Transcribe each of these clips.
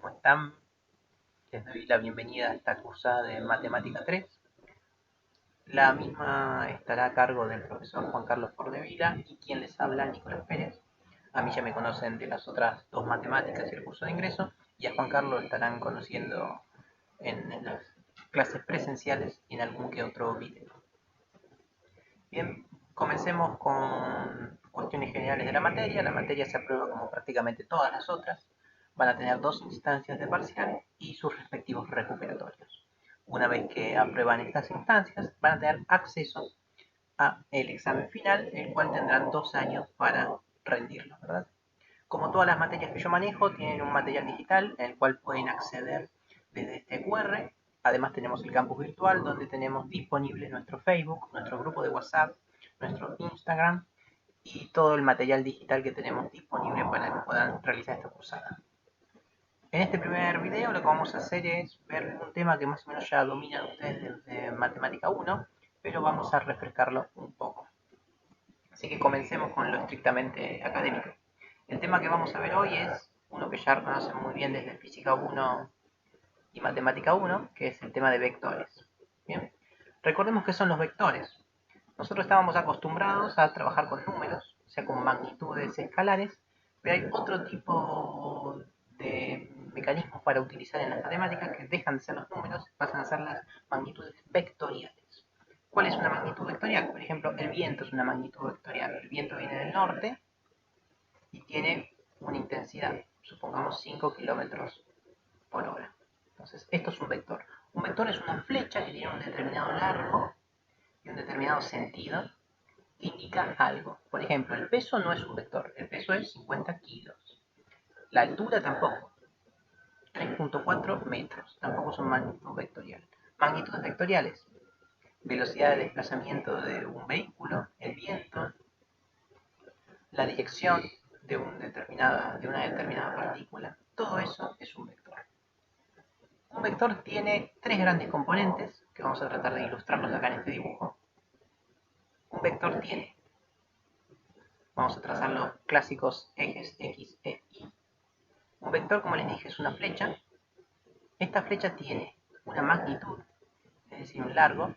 ¿Cómo están? Les doy la bienvenida a esta cursada de Matemática 3. La misma estará a cargo del profesor Juan Carlos Fordevila y quien les habla, Nicolás Pérez. A mí ya me conocen de las otras dos matemáticas y el curso de ingreso, y a Juan Carlos lo estarán conociendo en las clases presenciales y en algún que otro video. Bien, comencemos con cuestiones generales de la materia. La materia se aprueba como prácticamente todas las otras. Van a tener dos instancias de parcial y sus respectivos recuperatorios. Una vez que aprueban estas instancias, van a tener acceso a el examen final, el cual tendrán 2 años para rendirlo, ¿verdad? Como todas las materias que yo manejo, tienen un material digital en el cual pueden acceder desde este QR. Además tenemos el campus virtual donde tenemos disponible nuestro Facebook, nuestro grupo de WhatsApp, nuestro Instagram y todo el material digital que tenemos disponible para que puedan realizar esta cursada. En este primer video lo que vamos a hacer es ver un tema que más o menos ya dominan ustedes desde Matemática 1, pero vamos a refrescarlo un poco. Así que comencemos con lo estrictamente académico. El tema que vamos a ver hoy es uno que ya conocen muy bien desde Física 1 y Matemática 1, que es el tema de vectores. Bien, recordemos qué son los vectores. Nosotros estábamos acostumbrados a trabajar con números, o sea, con magnitudes escalares, pero hay otro tipo de mecanismos para utilizar en las matemáticas que dejan de ser los números, pasan a ser las magnitudes vectoriales. ¿Cuál es una magnitud vectorial? Por ejemplo, el viento es una magnitud vectorial. El viento viene del norte y tiene una intensidad, supongamos 5 kilómetros por hora. Entonces, esto es un vector. Un vector es una flecha que tiene un determinado largo y un determinado sentido que indica algo. Por ejemplo, el peso no es un vector, el peso es 50 kilos. La altura tampoco, 3.4 metros, tampoco son magnitudes vectoriales. Magnitudes vectoriales, velocidad de desplazamiento de un vehículo, el viento, la dirección de una determinada partícula. Todo eso es un vector. Un vector tiene tres grandes componentes, que vamos a tratar de ilustrarlos acá en este dibujo. Un vector tiene, vamos a trazar los clásicos ejes X, E, Y. Un vector, como les dije, es una flecha. Esta flecha tiene una magnitud, es decir, un largo.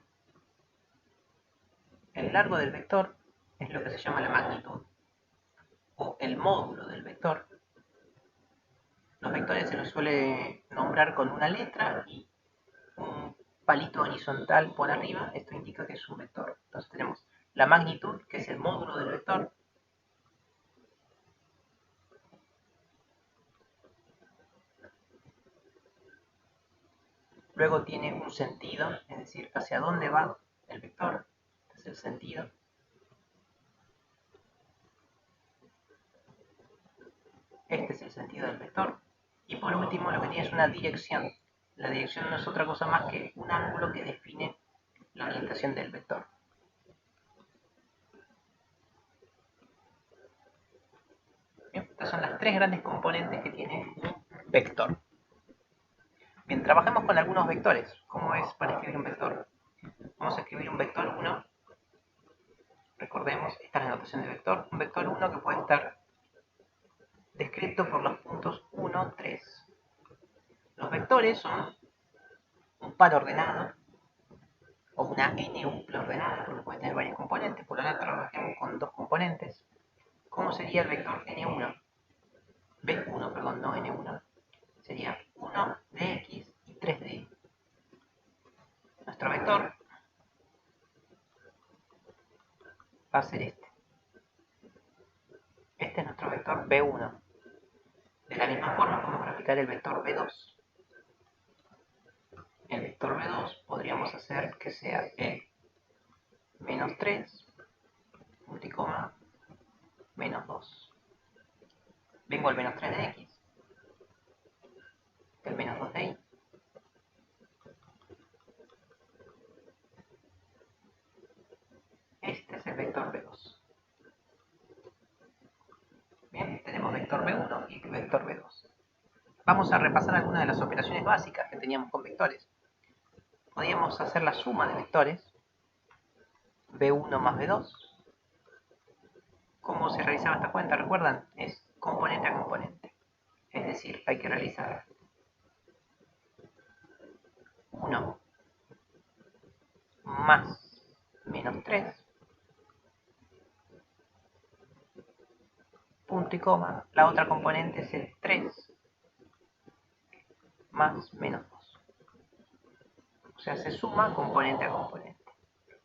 El largo del vector es lo que se llama la magnitud, o el módulo del vector. Los vectores se los suele nombrar con una letra y un palito horizontal por arriba. Esto indica que es un vector. Entonces tenemos la magnitud, que es el módulo del vector. Luego tiene un sentido, es decir, hacia dónde va el vector. Este es el sentido. Este es el sentido del vector. Y por último, lo que tiene es una dirección. La dirección no es otra cosa más que un ángulo que define la orientación del vector. Bien, estas son las tres grandes componentes que tiene un vector. Bien, trabajemos con algunos vectores. ¿Cómo es para escribir un vector? Vamos a escribir un vector 1. Recordemos, esta es la notación de vector. Un vector 1 que puede estar descrito por los puntos 1, 3. Los vectores son un par ordenado o una n-upla ordenada, porque puede tener varios componentes. Por ahora trabajemos con dos componentes. ¿Cómo sería el vector n1? B1, perdón, no n1. Sería 1 de x y 3 de y. Nuestro vector va a ser este. Este es nuestro vector b1. De la misma forma podemos graficar el vector b2. El vector b2 podríamos hacer que sea el menos 3, multicoma, menos 2. Vengo al menos 3 de x, el menos 2 de y. Este es el vector b2. Bien, tenemos vector b1 y vector b2. Vamos a repasar algunas de las operaciones básicas que teníamos con vectores. Podríamos hacer la suma de vectores, b1 más b2. ¿Cómo se realizaba esta cuenta? ¿Recuerdan? Es componente a componente. Es decir, hay que realizar 1 más menos 3, punto y coma. La otra componente es el 3 más menos 2. O sea, se suma componente a componente.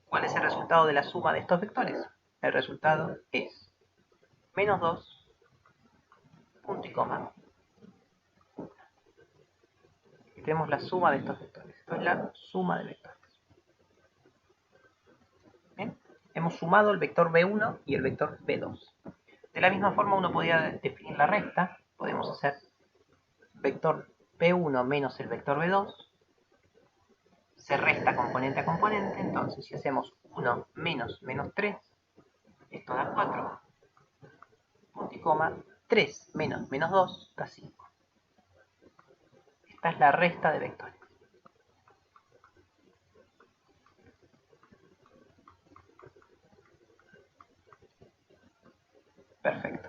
¿Cuál es el resultado de la suma de estos vectores? El resultado es menos 2, punto y coma. Y tenemos la suma de estos vectores. Esto es la suma de vectores. ¿Bien? Hemos sumado el vector b1 y el vector b2. De la misma forma uno podría definir la resta. Podemos hacer vector b1 menos el vector b2. Se resta componente a componente. Entonces si hacemos 1 menos menos 3, esto da 4. Punto y coma. 3 menos menos 2 da 5. Esta es la resta de vectores. Perfecto.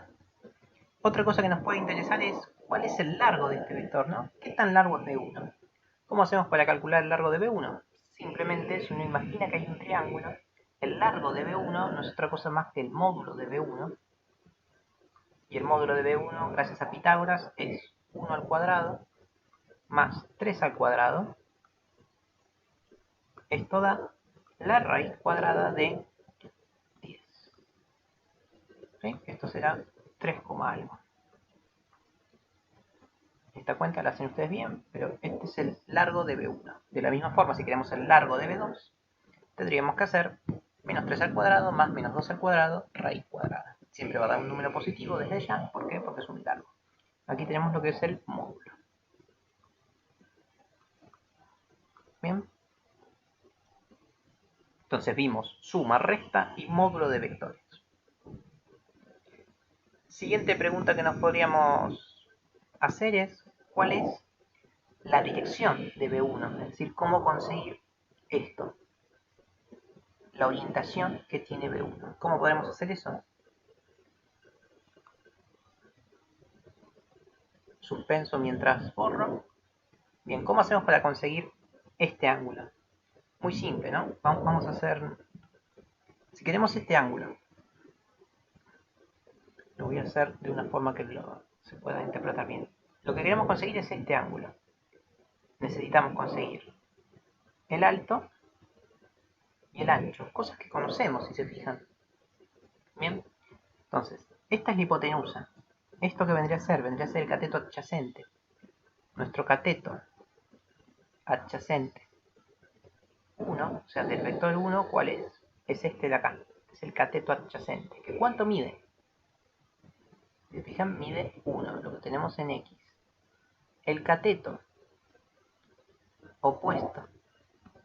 Otra cosa que nos puede interesar es cuál es el largo de este vector, ¿no? ¿Qué tan largo es B1? ¿Cómo hacemos para calcular el largo de B1? Simplemente, si uno imagina que hay un triángulo, el largo de B1 no es otra cosa más que el módulo de B1. Y el módulo de B1, gracias a Pitágoras, es 1 al cuadrado más 3 al cuadrado. Esto da la raíz cuadrada de 10. ¿Sí? Esto será 3, algo. Esta cuenta la hacen ustedes bien, pero este es el largo de B1. De la misma forma, si queremos el largo de B2, tendríamos que hacer menos 3 al cuadrado más menos 2 al cuadrado, raíz cuadrada. Siempre va a dar un número positivo desde ya. ¿Por qué? Porque es un largo. Aquí tenemos lo que es el módulo. Bien. Entonces vimos suma, resta y módulo de vectores. Siguiente pregunta que nos podríamos hacer es, ¿cuál es la dirección de B1? Es decir, ¿cómo conseguir esto? La orientación que tiene B1. ¿Cómo podemos hacer eso? Suspenso mientras borro. Bien, ¿cómo hacemos para conseguir este ángulo? Muy simple, ¿no? Vamos a hacer... Si queremos este ángulo, lo voy a hacer de una forma que se pueda interpretar bien. Lo que queremos conseguir es este ángulo. Necesitamos conseguir el alto y el ancho, cosas que conocemos, si se fijan. Bien, entonces, esta es la hipotenusa. ¿Esto que vendría a ser el cateto adyacente. Nuestro cateto adyacente 1, o sea, del vector 1, ¿cuál es? Es este de acá, es el cateto adyacente. ¿Que cuánto mide? Si se fijan, mide 1, lo que tenemos en X. El cateto opuesto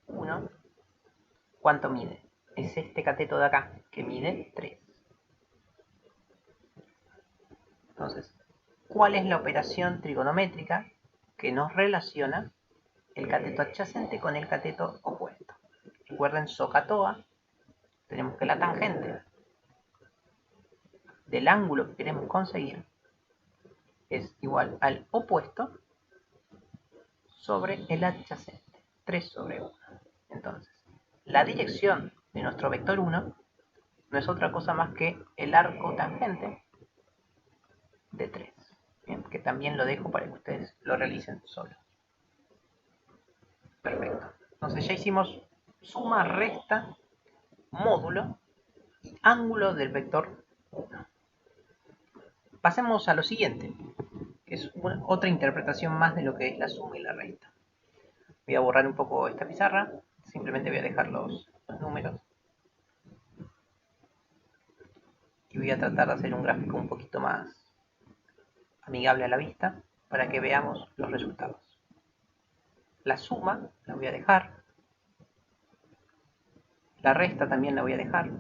1, ¿cuánto mide? Es este cateto de acá, que mide 3. Entonces, ¿cuál es la operación trigonométrica que nos relaciona el cateto adyacente con el cateto opuesto? Recuerden SOHCAHTOA, tenemos que la tangente del ángulo que queremos conseguir es igual al opuesto sobre el adyacente, 3 sobre 1. Entonces, la dirección de nuestro vector 1 no es otra cosa más que el arco tangente de 3. Bien, que también lo dejo para que ustedes lo realicen solos. Perfecto. Entonces ya hicimos suma, resta, módulo y ángulo del vector 1. Pasemos a lo siguiente, que es otra interpretación más de lo que es la suma y la resta. Voy a borrar un poco esta pizarra, simplemente voy a dejar los números. Y voy a tratar de hacer un gráfico un poquito más amigable a la vista para que veamos los resultados. La suma la voy a dejar. La resta también la voy a dejar.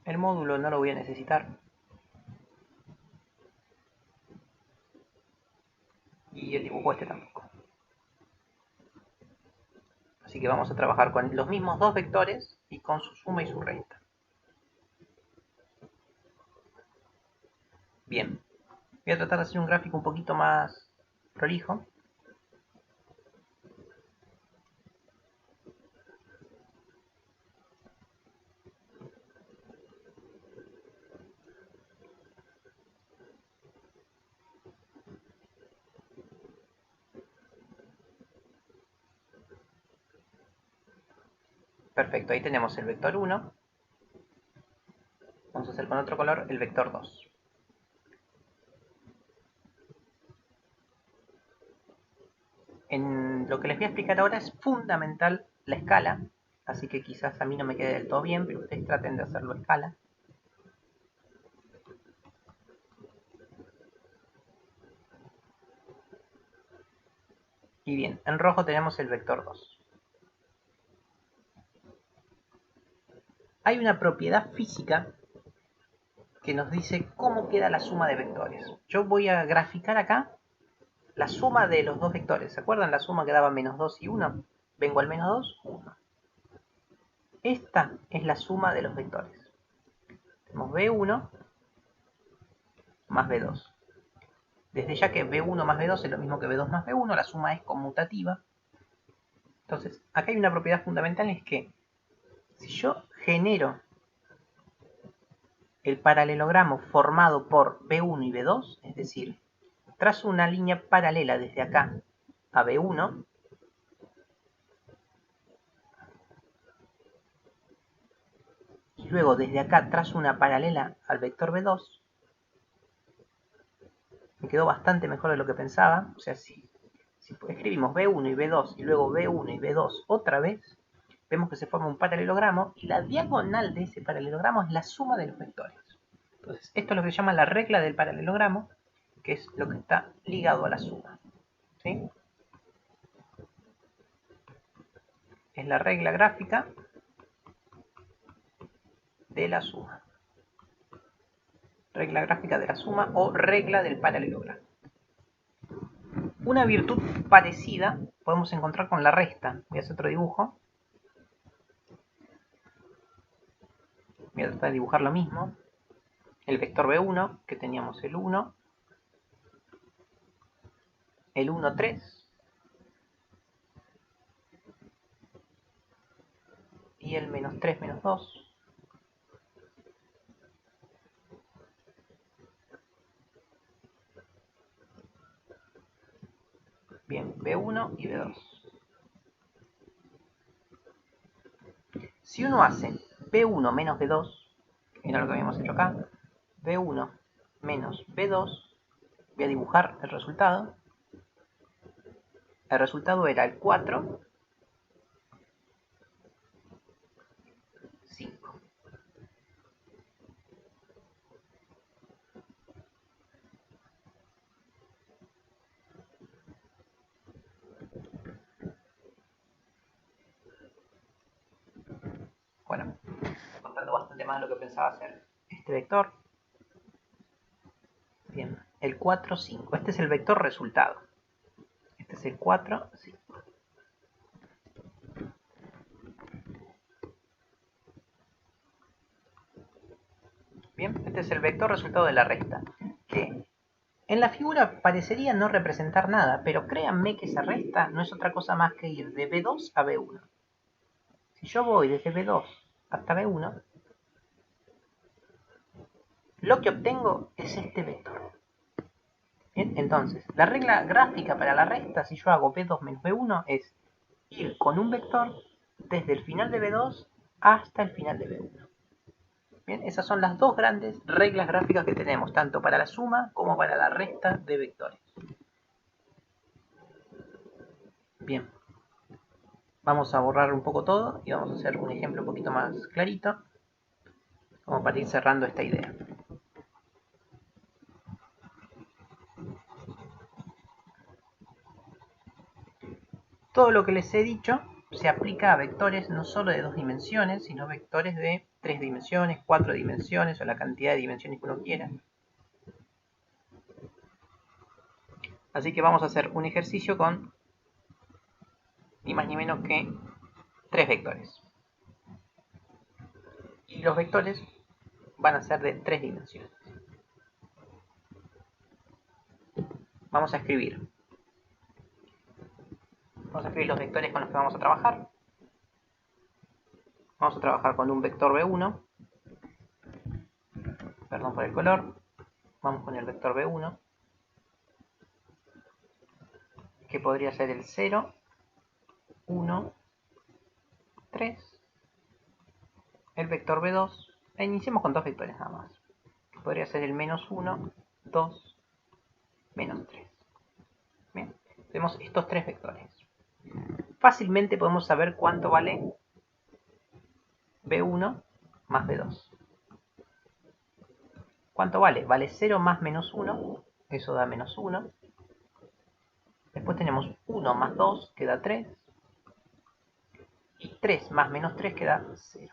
El módulo no lo voy a necesitar. Y el dibujo este tampoco. Así que vamos a trabajar con los mismos dos vectores y con su suma y su resta. Bien. Voy a tratar de hacer un gráfico un poquito más prolijo. Perfecto, ahí tenemos el vector 1. Vamos a hacer con otro color el vector 2. En lo que les voy a explicar ahora es fundamental la escala, así que quizás a mí no me quede del todo bien, pero ustedes traten de hacerlo a escala. Y bien, en rojo tenemos el vector 2. Hay una propiedad física que nos dice cómo queda la suma de vectores. Yo voy a graficar acá la suma de los dos vectores. ¿Se acuerdan la suma que daba menos 2 y 1? Vengo al menos 2, 1. Esta es la suma de los vectores. Tenemos B1 más B2. Desde ya que B1 más B2 es lo mismo que B2 más B1, la suma es conmutativa. Entonces, acá hay una propiedad fundamental, es que si yo genero el paralelogramo formado por B1 y B2, es decir, trazo una línea paralela desde acá a B1, y luego desde acá trazo una paralela al vector B2, me quedó bastante mejor de lo que pensaba. O sea, si escribimos B1 y B2 y luego B1 y B2 otra vez, vemos que se forma un paralelogramo y la diagonal de ese paralelogramo es la suma de los vectores. Entonces, esto es lo que se llama la regla del paralelogramo, que es lo que está ligado a la suma. ¿Sí? Es la regla gráfica de la suma. Regla gráfica de la suma o regla del paralelogramo. Una virtud parecida podemos encontrar con la resta. Voy a hacer otro dibujo. Voy a tratar de dibujar lo mismo. El vector B1, que teníamos el 1, el 1, 3, y el menos 3, menos 2. Bien, B1 y B2. Si uno hace B1 menos B2, que era lo que habíamos hecho acá, B1 menos B2, voy a dibujar el resultado. El resultado era el 4, 5. Bueno, contando bastante más de lo que pensaba hacer. Este vector, bien, el 4, 5. Este es el vector resultado. Este es el 4, 5. Bien, este es el vector resultado de la resta, que en la figura parecería no representar nada, pero créanme que esa resta no es otra cosa más que ir de B2 a B1. Si yo voy desde B2 hasta B1, lo que obtengo es este vector. Bien, entonces, la regla gráfica para la resta, si yo hago B2 menos B1, es ir con un vector desde el final de B2 hasta el final de B1. Bien, esas son las dos grandes reglas gráficas que tenemos, tanto para la suma como para la resta de vectores. Bien, vamos a borrar un poco todo y vamos a hacer un ejemplo un poquito más clarito, como para ir cerrando esta idea. Todo lo que les he dicho se aplica a vectores no solo de 2 dimensiones, sino vectores de 3 dimensiones, 4 dimensiones o la cantidad de dimensiones que uno quiera. Así que vamos a hacer un ejercicio con ni más ni menos que 3 vectores. Y los vectores van a ser de 3 dimensiones. Vamos a escribir Vamos a escribir los vectores con los que vamos a trabajar. Vamos a trabajar con un vector B1. Perdón por el color. Vamos con el vector B1, que podría ser el 0, 1, 3. El vector B2, e iniciemos con dos vectores nada más, que podría ser el menos 1, 2, menos 3. Bien, tenemos estos tres vectores. Fácilmente podemos saber cuánto vale B1 más B2. ¿Cuánto vale? Vale 0 más menos 1, eso da menos 1. Después tenemos 1 más 2, que da 3. Y 3 más menos 3, que da 0.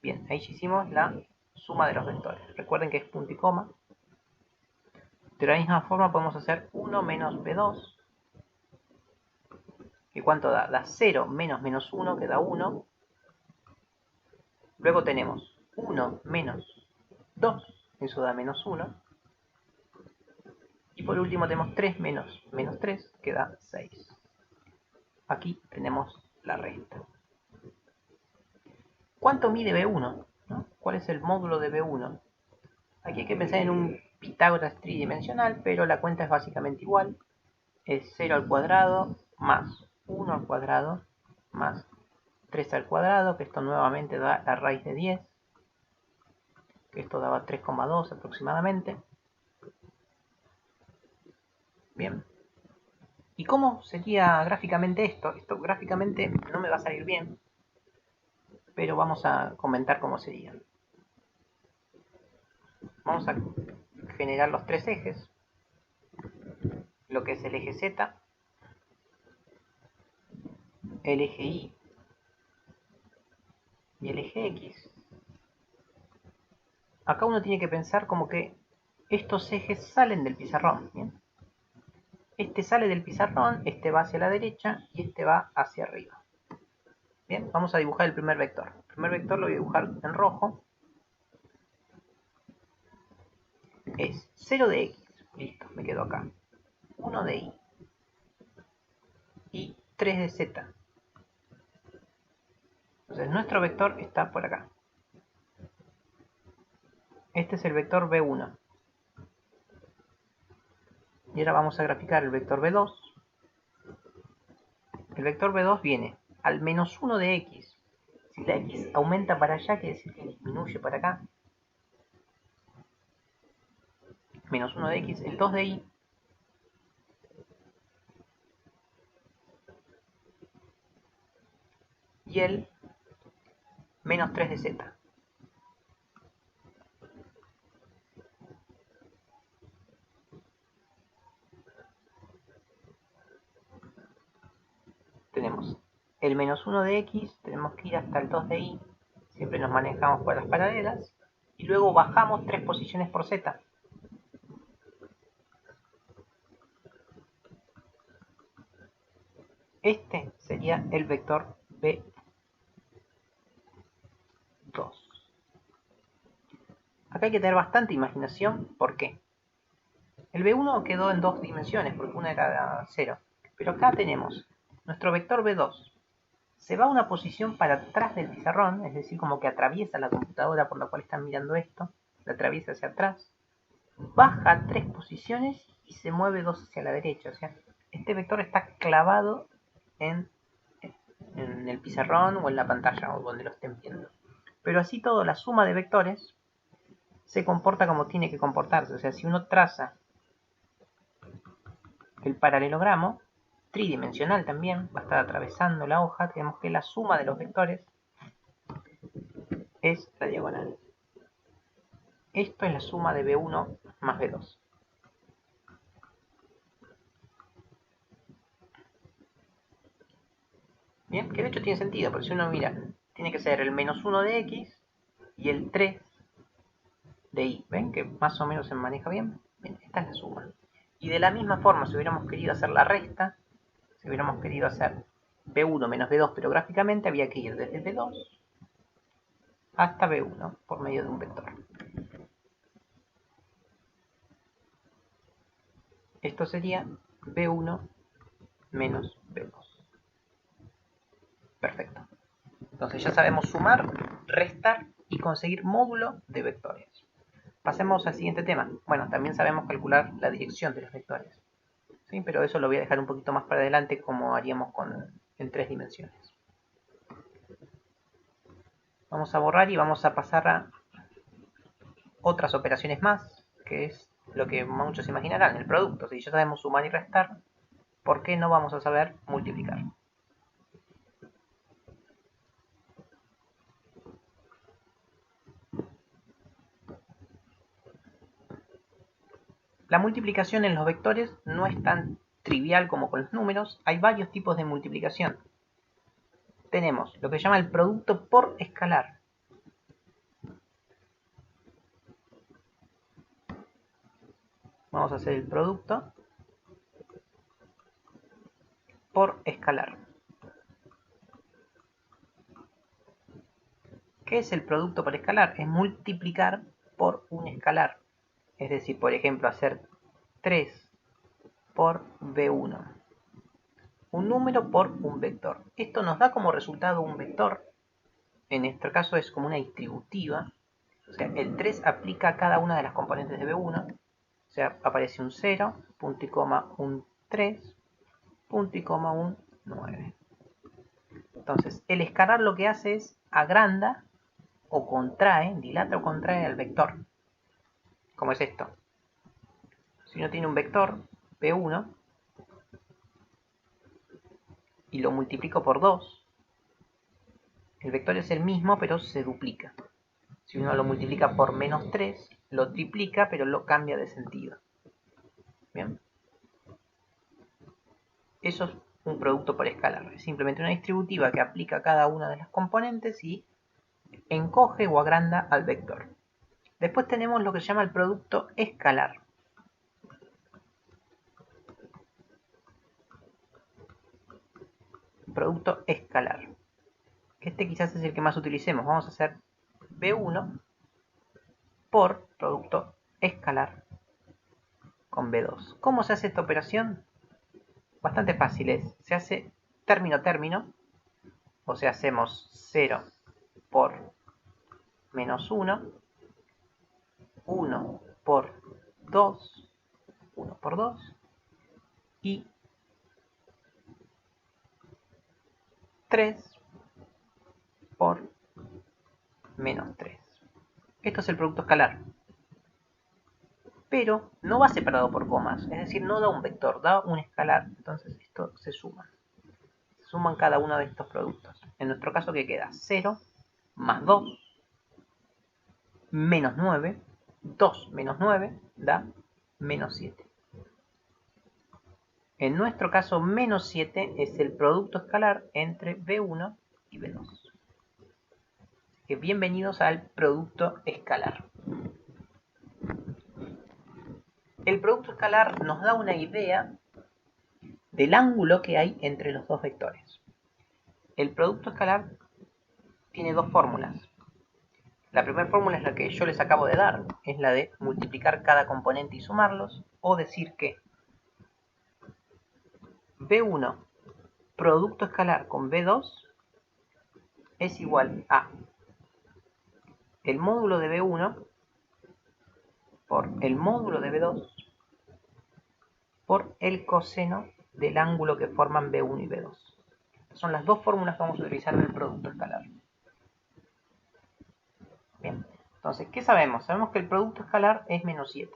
Bien, ahí ya hicimos la suma de los vectores. Recuerden que es punto y coma. De la misma forma podemos hacer 1 menos B2. ¿Y cuánto da? Da 0 menos menos 1, que da 1. Luego tenemos 1 menos 2, eso da menos 1. Y por último tenemos 3 menos menos 3, que da 6. Aquí tenemos la resta. ¿Cuánto mide B1? ¿No? ¿Cuál es el módulo de B1? Aquí hay que pensar en un Pitágoras tridimensional, pero la cuenta es básicamente igual. Es 0 al cuadrado más 1 al cuadrado más 3 al cuadrado, que esto nuevamente da la raíz de 10, que esto daba 3,2 aproximadamente. Bien. ¿Y cómo sería gráficamente esto? Esto gráficamente no me va a salir bien, pero vamos a comentar cómo sería. Vamos a generar los tres ejes, lo que es el eje Z, el eje Y y el eje X. Acá uno tiene que pensar como que estos ejes salen del pizarrón, ¿bien? Este sale del pizarrón, este va hacia la derecha y este va hacia arriba. Bien, vamos a dibujar el primer vector. El primer vector lo voy a dibujar en rojo. Es 0 de X, listo, me quedo acá. 1 de Y y 3 de Z. Entonces nuestro vector está por acá. Este es el vector B1. Y ahora vamos a graficar el vector B2. El vector B2 viene al menos 1 de X. Si la X aumenta para allá, quiere decir que disminuye para acá. Menos 1 de X, el 2 de Y. Y el menos 3 de Z. Tenemos el menos 1 de X, tenemos que ir hasta el 2 de Y. Siempre nos manejamos por las paralelas. Y luego bajamos 3 posiciones por Z. Este sería el vector B2. Acá hay que tener bastante imaginación. ¿Por qué? El B1 quedó en dos dimensiones, porque una era 0. Pero acá tenemos nuestro vector B2. Se va a una posición para atrás del pizarrón, es decir, como que atraviesa la computadora por la cual están mirando esto. La atraviesa hacia atrás. Baja 3 posiciones y se mueve 2 hacia la derecha. O sea, este vector está clavado en el pizarrón o en la pantalla o donde lo estén viendo. Pero así todo, la suma de vectores se comporta como tiene que comportarse. O sea, si uno traza el paralelogramo, tridimensional también, va a estar atravesando la hoja, tenemos que la suma de los vectores es la diagonal. Esto es la suma de B1 más B2. Bien, que de hecho tiene sentido, porque si uno mira, tiene que ser el menos 1 de X y el 3 de Y. ¿Ven que más o menos se maneja bien? Bien, esta es la suma. Y de la misma forma, si hubiéramos querido hacer la resta, si hubiéramos querido hacer B1 menos B2, pero gráficamente había que ir desde B2 hasta B1 por medio de un vector. Esto sería B1 menos B2. Entonces ya sabemos sumar, restar y conseguir módulo de vectores. Pasemos al siguiente tema. Bueno, también sabemos calcular la dirección de los vectores. ¿Sí? Pero eso lo voy a dejar un poquito más para adelante, como haríamos en 3 dimensiones. Vamos a borrar y vamos a pasar a otras operaciones más, que es lo que muchos imaginarán, el producto. Si ya sabemos sumar y restar, ¿por qué no vamos a saber multiplicar? La multiplicación en los vectores no es tan trivial como con los números. Hay varios tipos de multiplicación. Tenemos lo que se llama el producto por escalar. Vamos a hacer el producto por escalar. ¿Qué es el producto por escalar? Es multiplicar por un escalar. Es decir, por ejemplo, hacer 3 por B1. Un número por un vector. Esto nos da como resultado un vector. En nuestro caso es como una distributiva. O sea, el 3 aplica a cada una de las componentes de B1. O sea, aparece un 0, punto y coma, un 3, punto y coma, un 9. Entonces, el escalar lo que hace es agranda o contrae, dilata o contrae al vector. Como es esto. Si uno tiene un vector, B1, y lo multiplico por 2, el vector es el mismo, pero se duplica. Si uno lo multiplica por menos 3, lo triplica, pero lo cambia de sentido. Bien. Eso es un producto por escalar. Es simplemente una distributiva que aplica a cada una de las componentes y encoge o agranda al vector. Después tenemos lo que se llama el producto escalar. Producto escalar. Este quizás es el que más utilicemos. Vamos a hacer B1 por producto escalar con B2. ¿Cómo se hace esta operación? Bastante fácil. Se hace término-término. O sea, hacemos 0 por menos 1, 1 por 2, 1 por 2 y 3 por menos 3. Esto es el producto escalar. Pero no va separado por comas, es decir, no da un vector, da un escalar. Entonces esto se suma. Se suman cada uno de estos productos. En nuestro caso, ¿qué queda? 0 más 2 menos 9. 2 menos 9 da menos 7. En nuestro caso, menos 7 es el producto escalar entre B1 y B2. Bienvenidos al producto escalar. El producto escalar nos da una idea del ángulo que hay entre los dos vectores. El producto escalar tiene dos fórmulas. La primera fórmula es la que yo les acabo de dar, es la de multiplicar cada componente y sumarlos, o decir que B1 producto escalar con B2 es igual a el módulo de B1 por el módulo de B2 por el coseno del ángulo que forman B1 y B2. Son las dos fórmulas que vamos a utilizar en el producto escalar. Bien, entonces, ¿qué sabemos? Sabemos que el producto escalar es menos 7.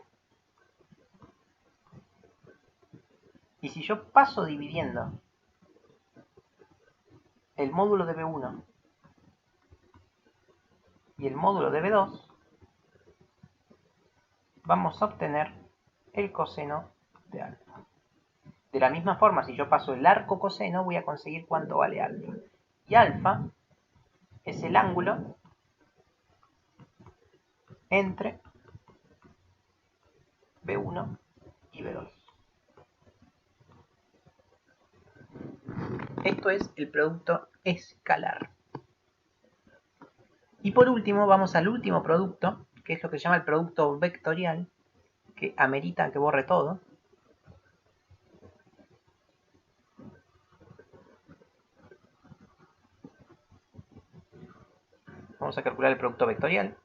Y si yo paso dividiendo el módulo de B1 y el módulo de B2, vamos a obtener el coseno de alfa. De la misma forma, si yo paso el arco coseno, voy a conseguir cuánto vale alfa. Y alfa es el ángulo entre B1 y B2. Esto es el producto escalar. Y por último, vamos al último producto, que es lo que se llama el producto vectorial, que amerita que borre todo. Vamos a calcular el producto vectorial.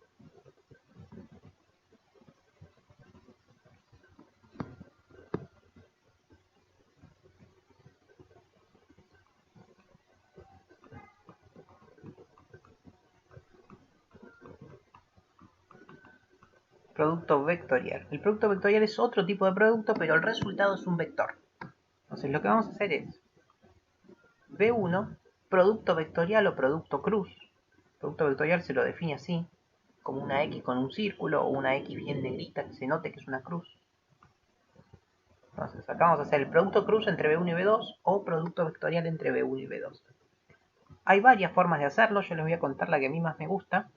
Producto vectorial. El producto vectorial es otro tipo de producto, pero el resultado es un vector. Entonces lo que vamos a hacer es V1, producto vectorial o producto cruz. El producto vectorial se lo define así, como una X con un círculo o una X bien negrita que se note que es una cruz. Entonces acá vamos a hacer el producto cruz entre V1 y V2 o producto vectorial entre V1 y V2. Hay varias formas de hacerlo, yo les voy a contar la que a mí más me gusta.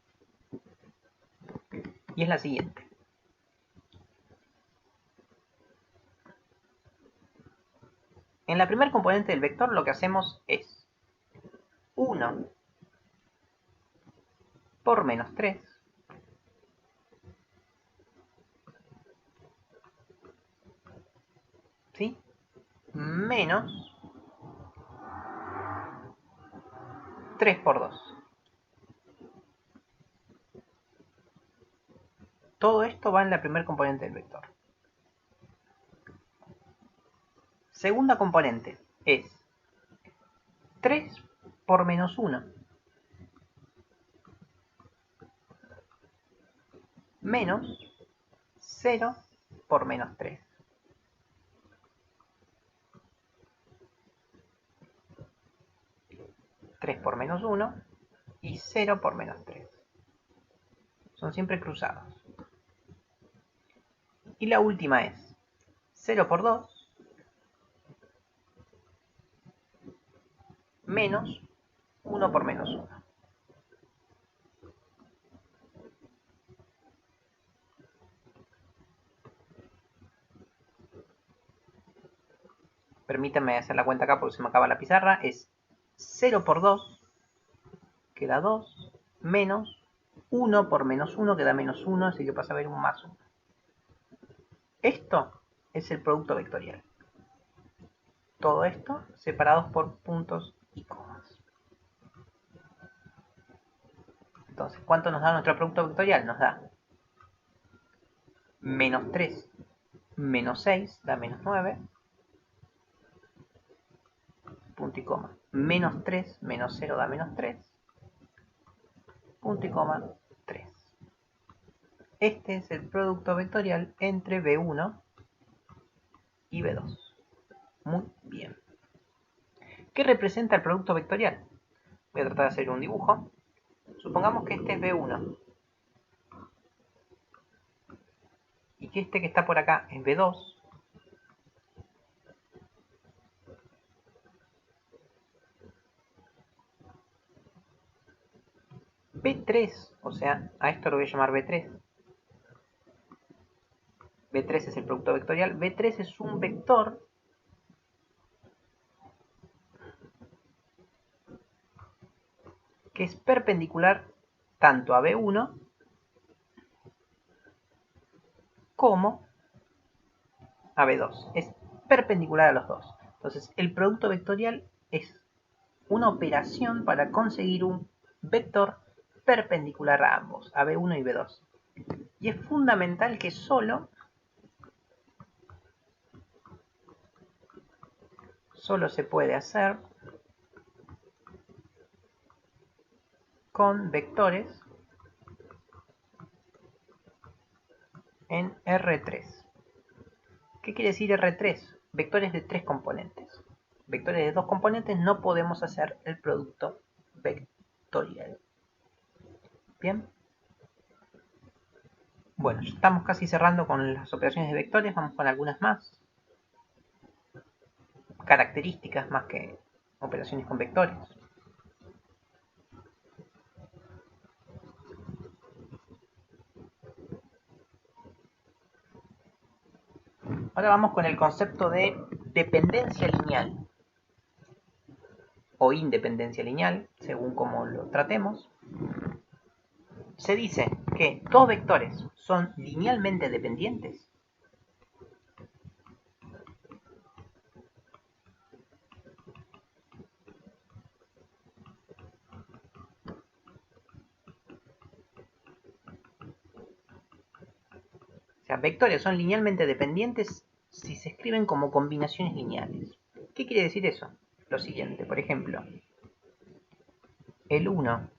Y es la siguiente. En la primera componente del vector lo que hacemos es 1 por menos 3 ¿sí? Menos 3 por 2. Todo esto va en la primera componente del vector. Segunda componente es 3 por menos 1 menos 0 por menos 3. Tres por menos 1 y 0 por menos 3. Son siempre cruzados. Y la última es 0 por 2 menos 1 por menos 1. Permítanme hacer la cuenta acá porque se me acaba la pizarra. Es 0 por 2 queda 2 menos 1 por menos 1 queda menos 1, así que pasa a haber un más 1. Esto es el producto vectorial. Todo esto separados por puntos y comas. Entonces, ¿cuánto nos da nuestro producto vectorial? Nos da menos 3 menos 6 da menos 9, punto y coma. Menos 3 menos 0 da menos 3, punto y coma 3. Este es el producto vectorial entre V1 y V2. Muy bien. ¿Qué representa el producto vectorial? Voy a tratar de hacer un dibujo. Supongamos que este es V1 y que este que está por acá es V2. B3, o sea, a esto lo voy a llamar B3. B3 es el producto vectorial. B3 es un vector que es perpendicular tanto a B1 como a B2. Es perpendicular a los dos. Entonces, el producto vectorial es una operación para conseguir un vector perpendicular a ambos, a B1 y B2. Y es fundamental que solo se puede hacer con vectores en R3. ¿Qué quiere decir R3? Vectores de 3 componentes. Vectores de 2 componentes no podemos hacer el producto vectorial. Bien. Bueno, ya estamos casi cerrando con las operaciones de vectores. Vamos con algunas más. Características más que operaciones con vectores. Ahora vamos con el concepto de dependencia lineal o independencia lineal, según como lo tratemos. Se dice que dos vectores son linealmente dependientes O sea, vectores son linealmente dependientes si se escriben como combinaciones lineales. ¿Qué quiere decir eso? Lo siguiente, por ejemplo, el 1,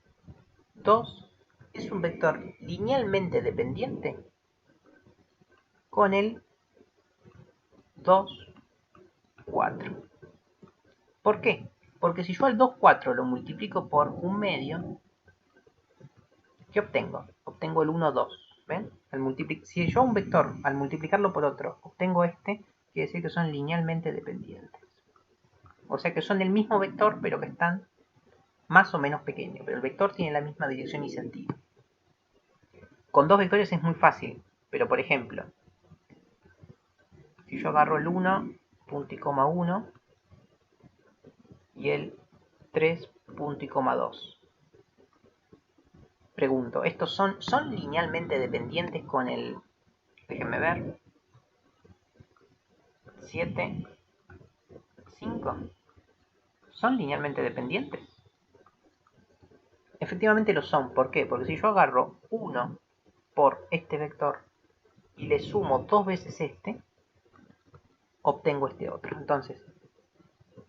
2 es un vector linealmente dependiente con el 2, 4. ¿Por qué? Porque si yo al 2, 4 lo multiplico por un medio, ¿qué obtengo? Obtengo el 1, 2. ¿Ven? Si yo un vector, al multiplicarlo por otro, obtengo este, quiere decir que son linealmente dependientes. O sea que son el mismo vector, pero que están más o menos pequeños. Pero el vector tiene la misma dirección y sentido. Con dos vectores es muy fácil, pero por ejemplo, si yo agarro el 1, punto y coma 1, y el 3, punto y coma 2. Pregunto, ¿estos son linealmente dependientes con el, déjenme ver, 7, 5? ¿Son linealmente dependientes? Efectivamente lo son. ¿Por qué? Porque si yo agarro 1 por este vector y le sumo 2 veces este, obtengo este otro. Entonces,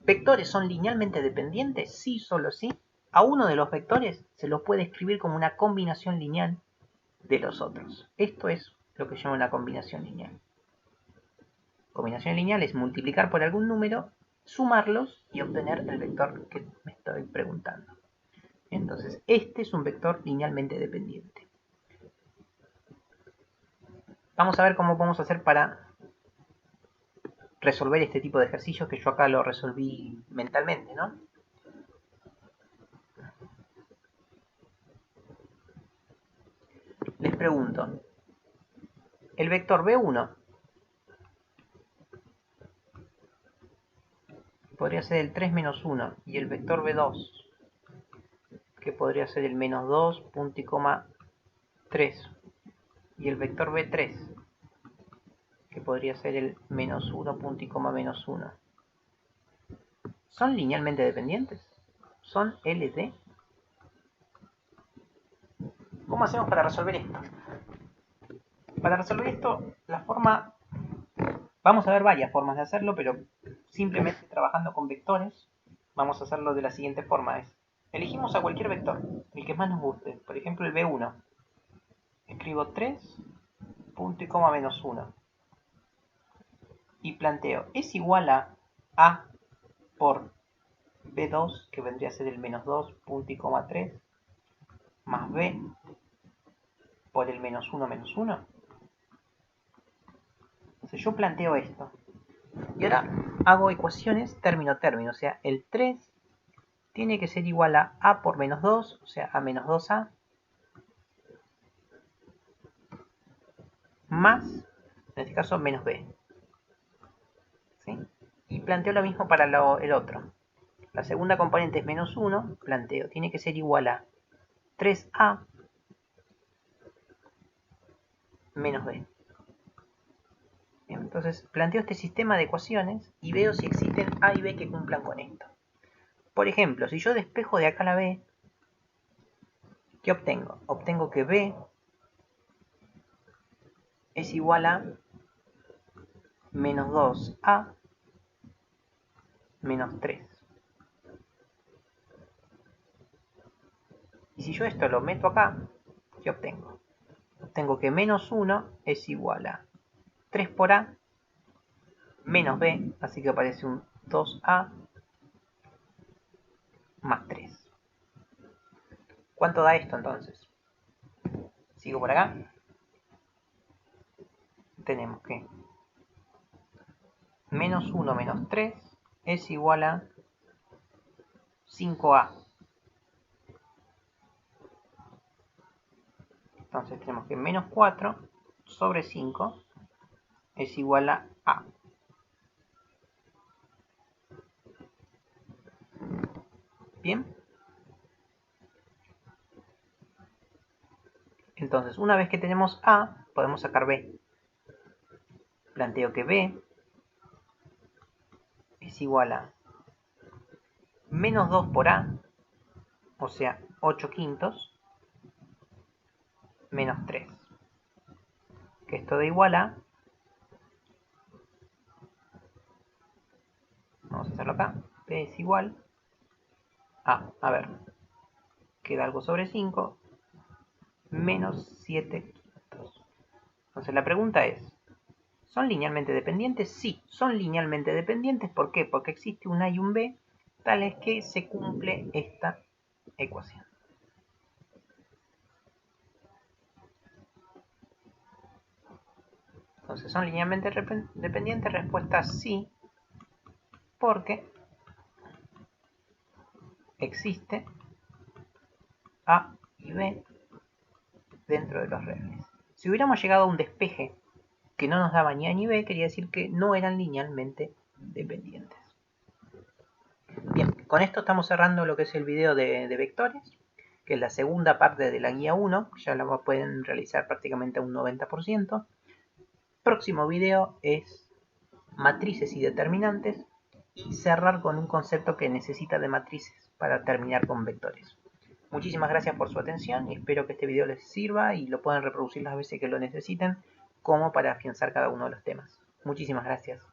¿vectores son linealmente dependientes? Sí, solo sí. A uno de los vectores se lo puede escribir como una combinación lineal de los otros. Esto es lo que se llama una combinación lineal. Combinación lineal es multiplicar por algún número, sumarlos y obtener el vector que me estoy preguntando. Entonces, este es un vector linealmente dependiente. Vamos a ver cómo podemos hacer para resolver este tipo de ejercicios que yo acá lo resolví mentalmente, ¿no? Les pregunto, el vector B1 podría ser el 3 menos 1 y el vector B2 que podría ser el menos 2, punto y coma 3 y el vector B3 que podría ser el menos 1, punto y coma menos 1. ¿Son linealmente dependientes? ¿Son LD? ¿Cómo hacemos para resolver esto? Para resolver esto, la forma... Vamos a ver varias formas de hacerlo, pero simplemente trabajando con vectores, vamos a hacerlo de la siguiente forma. Elegimos a cualquier vector, el que más nos guste. Por ejemplo, el B1. Escribo 3, punto y coma menos 1. Y planteo, es igual a por B2, que vendría a ser el menos 2, punto y coma 3, más B por el menos 1 menos 1. Entonces yo planteo esto. Y ahora hago ecuaciones término-término. O sea, el 3 tiene que ser igual a por menos 2, o sea, a menos 2a, más, en este caso, menos b. ¿Sí? Y planteo lo mismo para el otro. La segunda componente es menos 1, planteo, tiene que ser igual a 3a menos b. Bien, entonces planteo este sistema de ecuaciones y veo si existen a y b que cumplan con esto. Por ejemplo, si yo despejo de acá la b, ¿qué obtengo? Obtengo que b es igual a menos 2a menos 3. Y si yo esto lo meto acá, ¿qué obtengo? Obtengo que menos 1 es igual a 3 por a menos b, así que aparece un 2a más 3. ¿Cuánto da esto entonces? Sigo por acá. Tenemos que menos 1 menos 3 es igual a 5a. Entonces tenemos que menos 4 sobre 5 es igual a a. Bien. Entonces, una vez que tenemos a, podemos sacar b. Planteo que b es igual a menos 2 por a, o sea, 8 quintos, menos 3. que esto da igual a... Vamos a hacerlo acá. P es igual a ver, queda algo sobre 5 menos 7 quintos. Entonces la pregunta es, ¿son linealmente dependientes? Sí, son linealmente dependientes. ¿Por qué? Porque existe un A y un B, tales que se cumple esta ecuación. Entonces, ¿son linealmente dependientes? Respuesta sí, porque existe A y B dentro de los reales. Si hubiéramos llegado a un despeje que no nos daba ni A ni B, quería decir que no eran linealmente dependientes. Bien, con esto estamos cerrando lo que es el video de vectores, que es la segunda parte de la guía 1, ya la pueden realizar prácticamente a un 90%. Próximo video es matrices y determinantes, y cerrar con un concepto que necesita de matrices para terminar con vectores. Muchísimas gracias por su atención y espero que este video les sirva y lo puedan reproducir las veces que lo necesiten, como para afianzar cada uno de los temas. Muchísimas gracias.